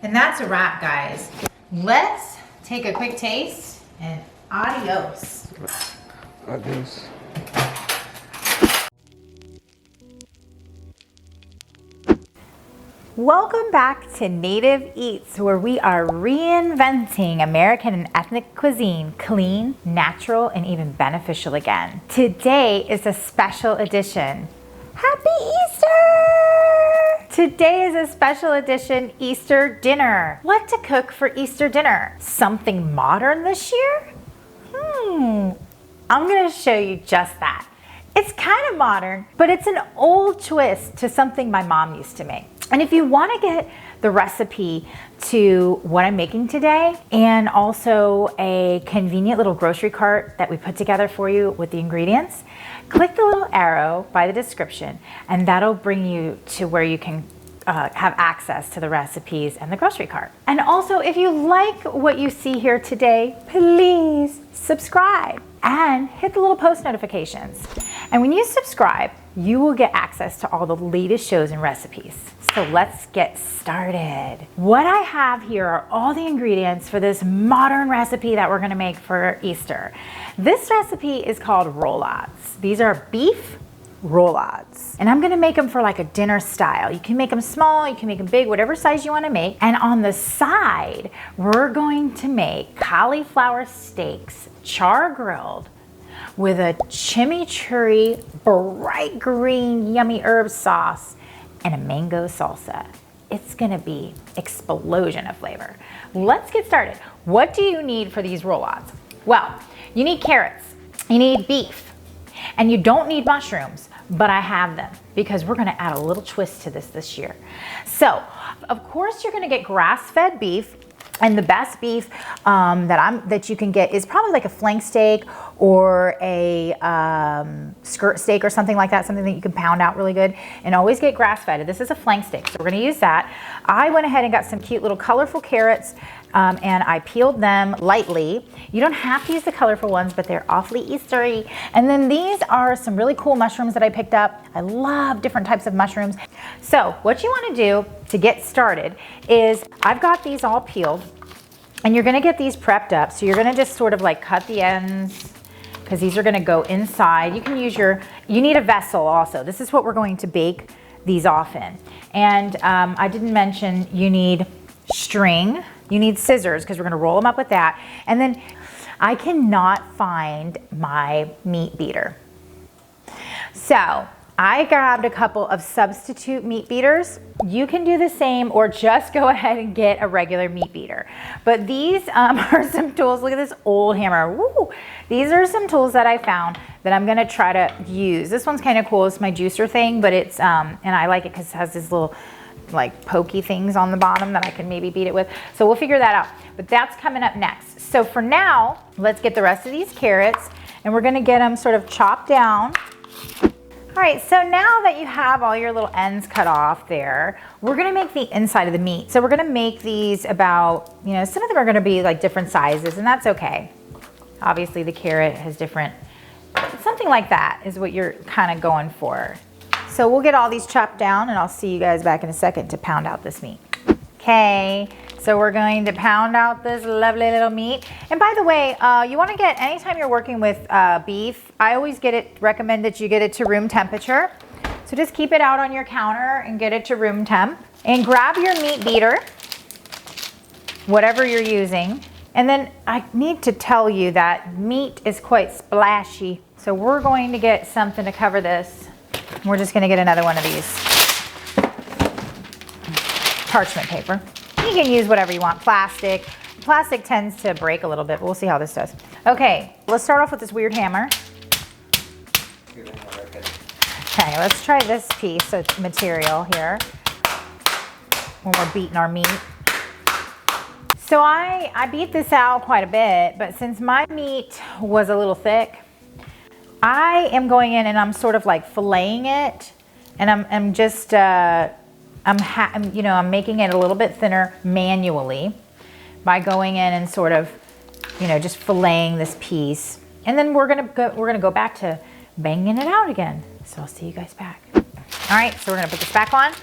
And that's a wrap, guys. Let's take a quick taste and adios. Adios. Welcome back to Native Eats, where we are reinventing American and ethnic cuisine, clean, natural, and even beneficial again. Today is a special edition. Happy Easter! Today is a special edition Easter dinner. What to cook for Easter dinner? Something modern this year? I'm gonna show you just that. It's kind of modern, but it's an old twist to something my mom used to make. And if you want to get the recipe to what I'm making today, and also a convenient little grocery cart that we put together for you with the ingredients, click the little arrow by the description, and that'll bring you to where you can have access to the recipes and the grocery cart. And also, if you like what you see here today, please subscribe and hit the little post notifications. And when you subscribe, you will get access to all the latest shows and recipes. So let's get started. What I have here are all the ingredients for this modern recipe that we're gonna make for Easter. This recipe is called roulades. These are beef roulades. And I'm gonna make them for like a dinner style. You can make them small, you can make them big, whatever size you wanna make. And on the side, we're going to make cauliflower steaks, char-grilled, with a chimichurri, bright green, yummy herb sauce, and a mango salsa. It's gonna be explosion of flavor. Let's get started. What do you need for these roulades? Well, you need carrots, you need beef, and you don't need mushrooms, but I have them because we're gonna add a little twist to this year. So, of course you're gonna get grass-fed beef, and the best beef that you can get is probably like a flank steak or a skirt steak or something like that, something that you can pound out really good. And always get grass-fed. This is a flank steak, so we're gonna use that. I went ahead and got some cute little colorful carrots and I peeled them lightly. You don't have to use the colorful ones, but they're awfully Eastery. And then these are some really cool mushrooms that I picked up. I love different types of mushrooms. So what you wanna do to get started is, I've got these all peeled, and you're gonna get these prepped up. So you're gonna just sort of like cut the ends, because these are gonna go inside. You can use you need a vessel also. This is what we're going to bake these off in. And I didn't mention you need string, you need scissors, because we're gonna roll them up with that. And then I cannot find my meat beater. So I grabbed a couple of substitute meat beaters. You can do the same, or just go ahead and get a regular meat beater. But these are some tools. Look at this old hammer. Woo! These are some tools that I found that I'm gonna try to use. This one's kind of cool. It's my juicer thing, but it's, and I like it because it has this little like pokey things on the bottom that I can maybe beat it with. So we'll figure that out. But that's coming up next. So for now, let's get the rest of these carrots, and we're gonna get them sort of chopped down. All right, so now that you have all your little ends cut off there, we're gonna make the inside of the meat. So we're gonna make these about, some of them are gonna be like different sizes, and that's okay. Obviously the carrot has different, something like that is what you're kind of going for. So we'll get all these chopped down, and I'll see you guys back in a second to pound out this meat. Okay, so we're going to pound out this lovely little meat. And by the way, you wanna get, anytime you're working with beef, I always recommend that you get it to room temperature. So just keep it out on your counter and get it to room temp. And grab your meat beater, whatever you're using. And then I need to tell you that meat is quite splashy. So we're going to get something to cover this. We're just gonna get another one of these parchment paper. You can use whatever you want, plastic. Plastic tends to break a little bit, but we'll see how this does. Okay, let's start off with this weird hammer. Okay, let's try this piece of material here when we're beating our meat. So I beat this out quite a bit, but since my meat was a little thick, I am going in and I'm sort of like filleting it, and I'm just I'm making it a little bit thinner manually by going in and sort of, just filleting this piece. And then we're gonna go back to banging it out again. So I'll see you guys back. All right, so we're gonna put this back on.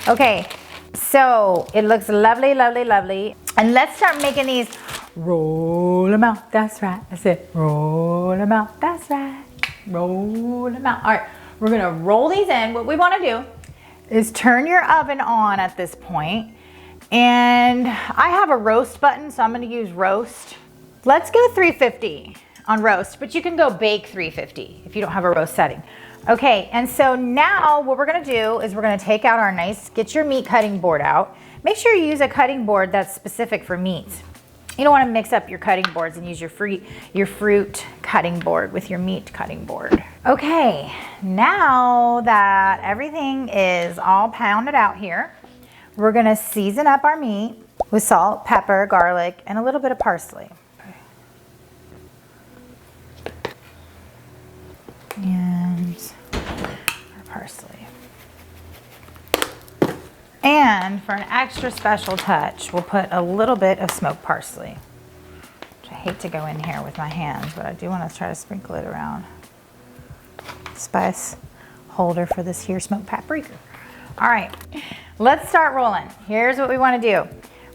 Okay, so it looks lovely, lovely, lovely. And let's start making these. Roll them out, that's right. That's it. Roll them out, that's right. Roll them out. All right, we're gonna roll these in. What we wanna do is turn your oven on at this point. And I have a roast button, so I'm gonna use roast. Let's go 350 on roast, but you can go bake 350 if you don't have a roast setting. Okay, and so now what we're gonna do is we're gonna take out our get your meat cutting board out. Make sure you use a cutting board that's specific for meat. You don't wanna mix up your cutting boards and use your fruit cutting board with your meat cutting board. Okay, now that everything is all pounded out here, we're gonna season up our meat with salt, pepper, garlic, and a little bit of parsley. And our parsley. And for an extra special touch, we'll put a little bit of smoked parsley. Which I hate to go in here with my hands, but I do want to try to sprinkle it around. Spice holder for this here smoked paprika. All right, let's start rolling. Here's what we want to do.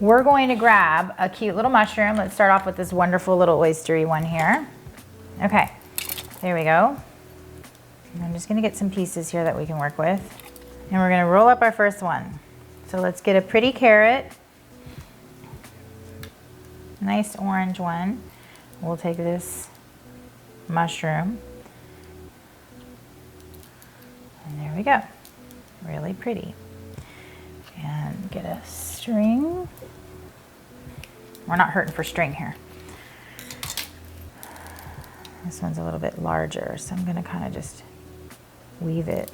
We're going to grab a cute little mushroom. Let's start off with this wonderful little oystery one here. Okay, there we go. I'm just gonna get some pieces here that we can work with. And we're gonna roll up our first one. So let's get a pretty carrot. Nice orange one. We'll take this mushroom. And there we go. Really pretty. And get a string. We're not hurting for string here. This one's a little bit larger, so I'm gonna kind of just weave it.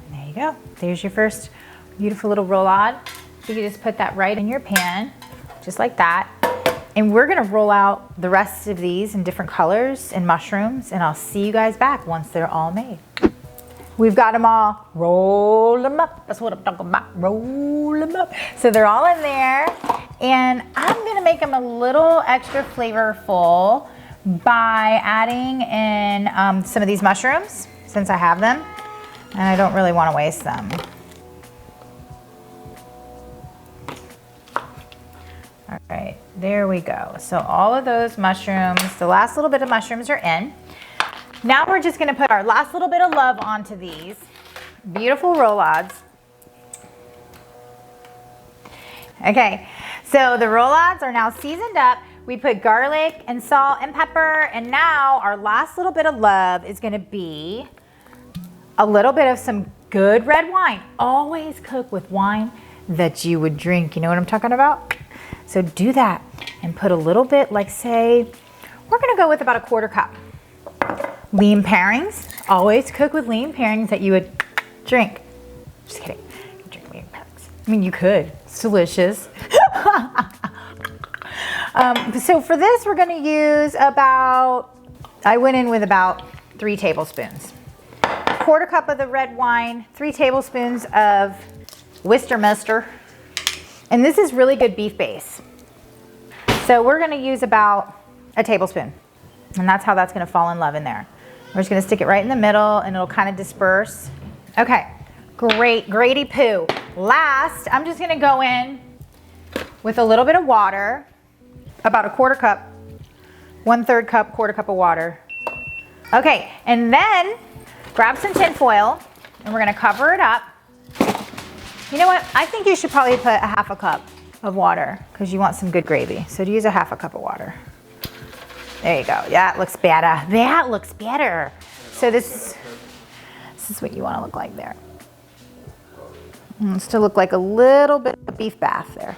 And there you go. There's your first beautiful little roulade. You can just put that right in your pan, just like that. And we're gonna roll out the rest of these in different colors and mushrooms, and I'll see you guys back once they're all made. We've got them all. Roll them up. That's what I'm talking about. Roll them up. So they're all in there. And I'm gonna make them a little extra flavorful by adding in some of these mushrooms, since I have them, and I don't really want to waste them. All right, there we go. So all of those mushrooms, the last little bit of mushrooms are in. Now we're just gonna put our last little bit of love onto these beautiful roulades. Okay, so the roulades are now seasoned up. We put garlic and salt and pepper, and now our last little bit of love is gonna be a little bit of some good red wine. Always cook with wine that you would drink. You know what I'm talking about? So do that and put a little bit, like say, we're gonna go with about a 1/4 cup. Lean pairings, always cook with lean pairings that you would drink. Just kidding, you drink lean pairings. I mean, you could, it's delicious. So for this, we're gonna use I went in with about 3 tablespoons. 1/4 cup of the red wine, 3 tablespoons of Worcestershire. And this is really good beef base. So we're gonna use about a tablespoon. And that's how that's gonna fall in love in there. We're just gonna stick it right in the middle and it'll kind of disperse. Okay, great, grady poo. Last, I'm just gonna go in with a little bit of water, about a 1/4 cup, 1/3 cup, 1/4 cup of water. Okay, and then grab some tin foil and we're gonna cover it up. You know what? I think you should probably put a 1/2 cup of water because you want some good gravy. So to use a 1/2 cup of water. There you go. Yeah, it looks better. That looks better. So this is what you want to look like there. It wants to look like a little bit of beef bath there.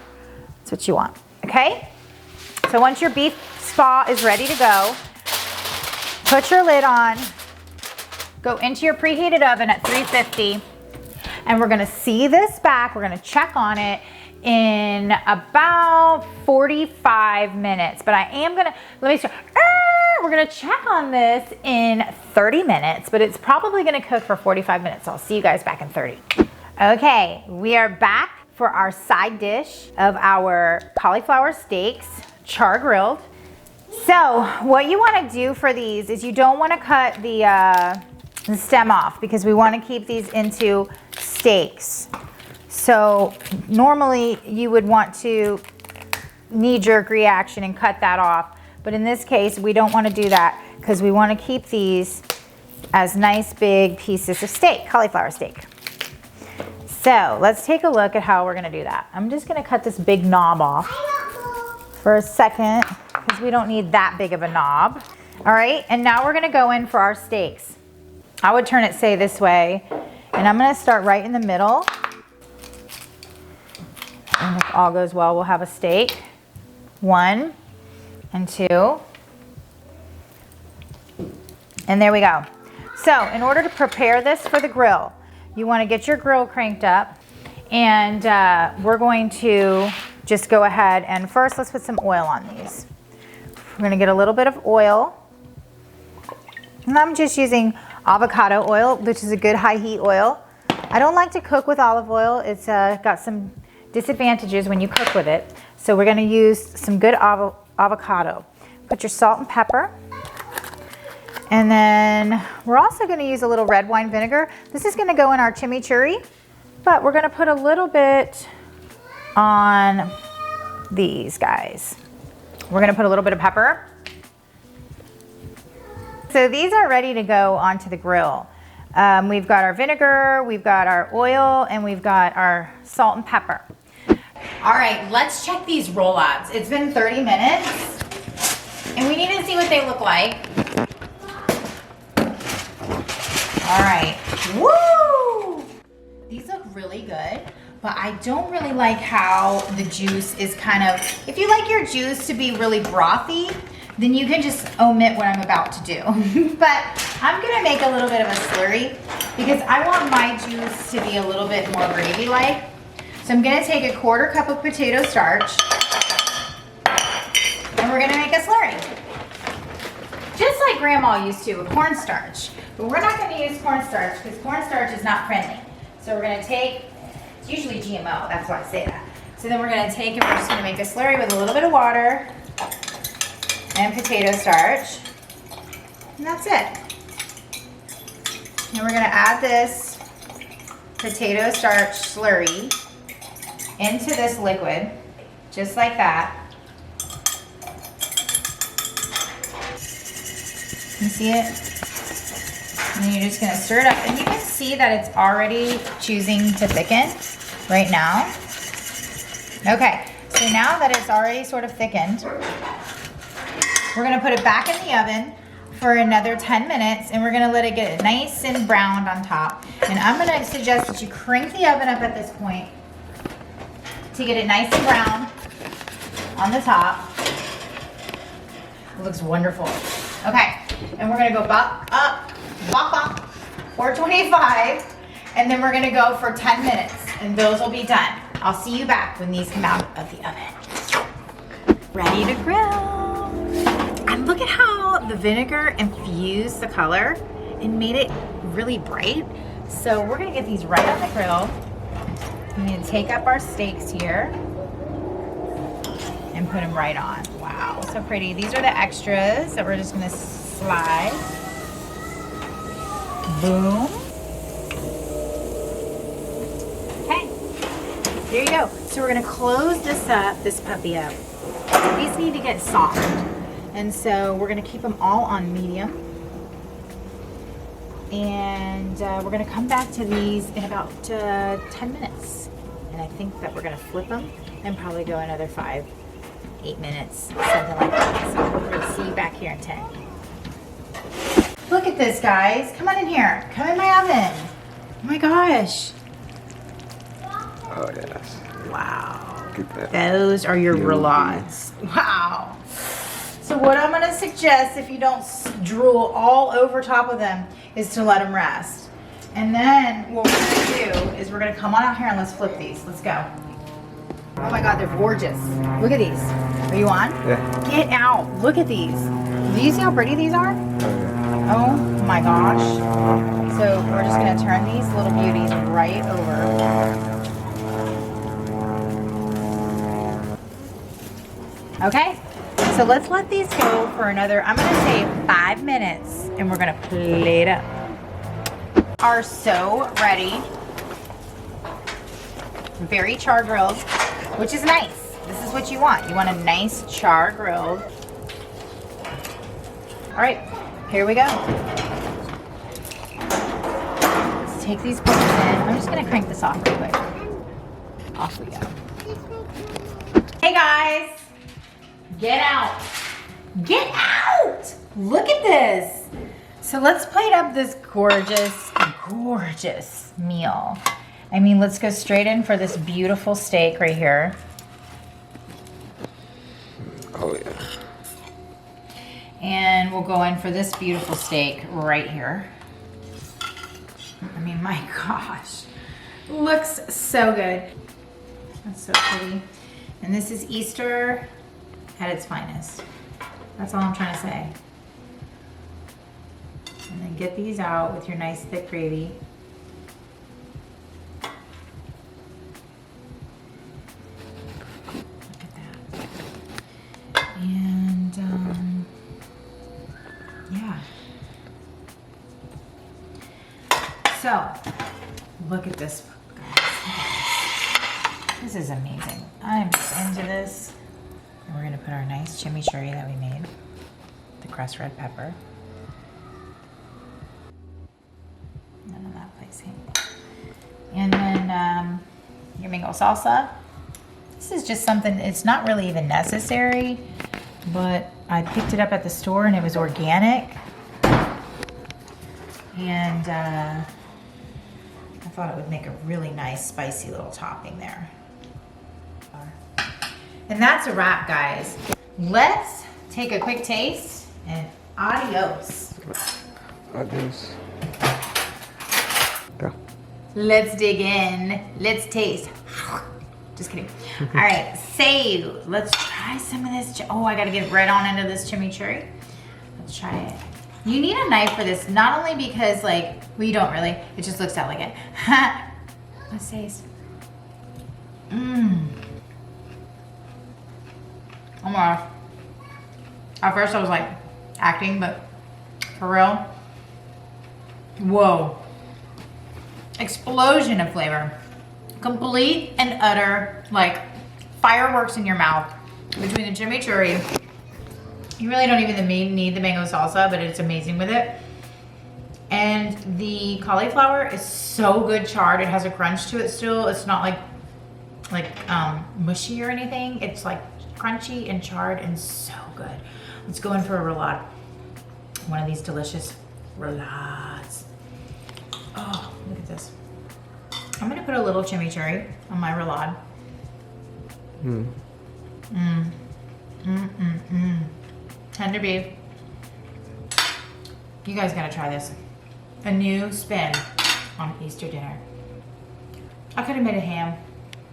That's what you want. Okay? So once your beef spa is ready to go, put your lid on, go into your preheated oven at 350, and we're gonna see this back. We're gonna check on it in about 45 minutes, but I am gonna, let me start. We're gonna check on this in 30 minutes, but it's probably gonna cook for 45 minutes. So I'll see you guys back in 30. Okay, we are back for our side dish of our cauliflower steaks, char-grilled. So what you wanna do for these is you don't wanna cut the stem off because we wanna keep these into steaks. So normally you would want to knee-jerk reaction and cut that off. But in this case, we don't want to do that because we want to keep these as nice big pieces of steak, cauliflower steak. So let's take a look at how we're going to do that. I'm just going to cut this big knob off for a second because we don't need that big of a knob. All right, and now we're going to go in for our steaks. I would turn it, say, this way, and I'm going to start right in the middle. And if all goes well, we'll have a steak. 1 and 2. And there we go. So in order to prepare this for the grill, you want to get your grill cranked up, and we're going to just go ahead and first let's put some oil on these. We're going to get a little bit of oil. And I'm just using avocado oil, which is a good high heat oil. I don't like to cook with olive oil. It's got some disadvantages when you cook with it. So we're going to use some good avocado. Put your salt and pepper. And then we're also going to use a little red wine vinegar. This is going to go in our chimichurri, but we're going to put a little bit on these guys. We're going to put a little bit of pepper. So these are ready to go onto the grill. We've got our vinegar, we've got our oil, and we've got our salt and pepper. All right, let's check these roulades. It's been 30 minutes, and we need to see what they look like. All right, woo! These look really good, but I don't really like how the juice is kind of, if you like your juice to be really brothy, then you can just omit what I'm about to do. But I'm gonna make a little bit of a slurry because I want my juice to be a little bit more gravy-like. So I'm gonna take a 1/4 cup of potato starch and we're gonna make a slurry. Just like Grandma used to with cornstarch. But we're not gonna use cornstarch because cornstarch is not friendly. So we're gonna take, it's usually GMO, that's why I say that. So then we're gonna take and we're just gonna make a slurry with a little bit of water and potato starch. And that's it. And we're gonna add this potato starch slurry into this liquid, just like that. You see it? And you're just gonna stir it up. And you can see that it's already choosing to thicken right now. Okay, so now that it's already sort of thickened, we're gonna put it back in the oven for another 10 minutes and we're gonna let it get nice and browned on top. And I'm gonna suggest that you crank the oven up at this point to get it nice and brown on the top. It looks wonderful. Okay, and we're gonna go bop, 425, and then we're gonna go for 10 minutes and those will be done. I'll see you back when these come out of the oven. Ready to grill. And look at how the vinegar infused the color and made it really bright. So we're gonna get these right on the grill. We're gonna take up our steaks here and put them right on. Wow, so pretty. These are the extras that we're just gonna slide. Boom. Okay, there you go. So we're gonna close this puppy up. These need to get soft. And so we're gonna keep them all on medium. And we're gonna come back to these in about 10 minutes. And I think that we're gonna flip them and probably go another 5-8 minutes, something like that. So we're gonna see you back here in 10. Look at this, guys. Come on in here. Come in my oven. Oh my gosh. Oh, yes. Wow. Look at that. Those are your roulades. Wow. So what I'm gonna suggest, if you don't drool all over top of them, is to let them rest. And then what we're gonna do is we're gonna come on out here and let's flip these. Let's go. Oh my God, they're gorgeous. Look at these. Are you on? Yeah. Get out. Look at these. Do you see how pretty these are? Oh, yeah. Oh my gosh. So we're just gonna turn these little beauties right over. Okay, so let's let these go for another, I'm gonna say 5 minutes, and we're gonna plate up. Are so ready. very char-grilled, which is nice. This is what you want. You want a nice char-grilled. All right, here we go. Let's take these pieces in. I'm just gonna crank this off real quick. Off we go. Hey guys, get out. Get out! Look at this. So let's plate up this gorgeous, gorgeous meal. I mean, let's go straight in for this beautiful steak right here. Oh yeah. And we'll go in for this beautiful steak right here. I mean, my gosh. Looks so good. That's so pretty. And this is Easter at its finest. That's all I'm trying to say. And then get these out with your nice thick gravy. Look at that. And yeah. So, look at this, guys. This is amazing. I'm so into this. And we're gonna put our nice chimichurri that we made, the crushed red pepper. None of that placing. And then your mango salsa. This is just something, it's not really even necessary, but I picked it up at the store and it was organic. And I thought it would make a really nice spicy little topping there. And that's a wrap, guys. Let's take a quick taste and adios. Adios. Go. Let's dig in. Let's taste. Just kidding. All right, save. Let's try some of this. Oh, I gotta get right on into this chimichurri. Let's try it. You need a knife for this, not only because like, well, you don't really, it just looks elegant. Let's taste. Mmm. Oh my gosh. At first I was like acting, but for real, whoa. Explosion of flavor. Complete and utter, like fireworks in your mouth between the chimichurri. You really don't even need the mango salsa, but it's amazing with it. And the cauliflower is so good charred. It has a crunch to it still. It's not like mushy or anything. It's like crunchy and charred and so good. Let's go in for a roulade. One of these delicious roulades. Oh, look at this. I'm gonna put a little chimichurri on my roulade. Tender beef. You guys gotta try this. A new spin on Easter dinner. I could have made a ham,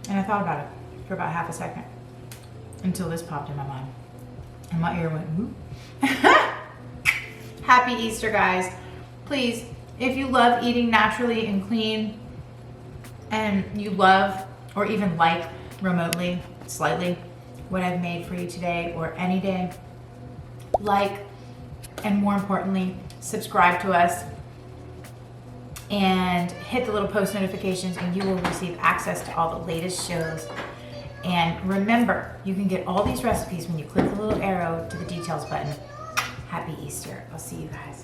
and I thought about it for about half a second until this popped in my mind. And my ear went, whoop. Happy Easter, guys. Please, if you love eating naturally and clean, and you love or even like remotely, slightly, what I've made for you today or any day, like, and more importantly, subscribe to us and hit the little post notifications and you will receive access to all the latest shows. And remember, you can get all these recipes when you click the little arrow to the details button. Happy Easter. I'll see you guys.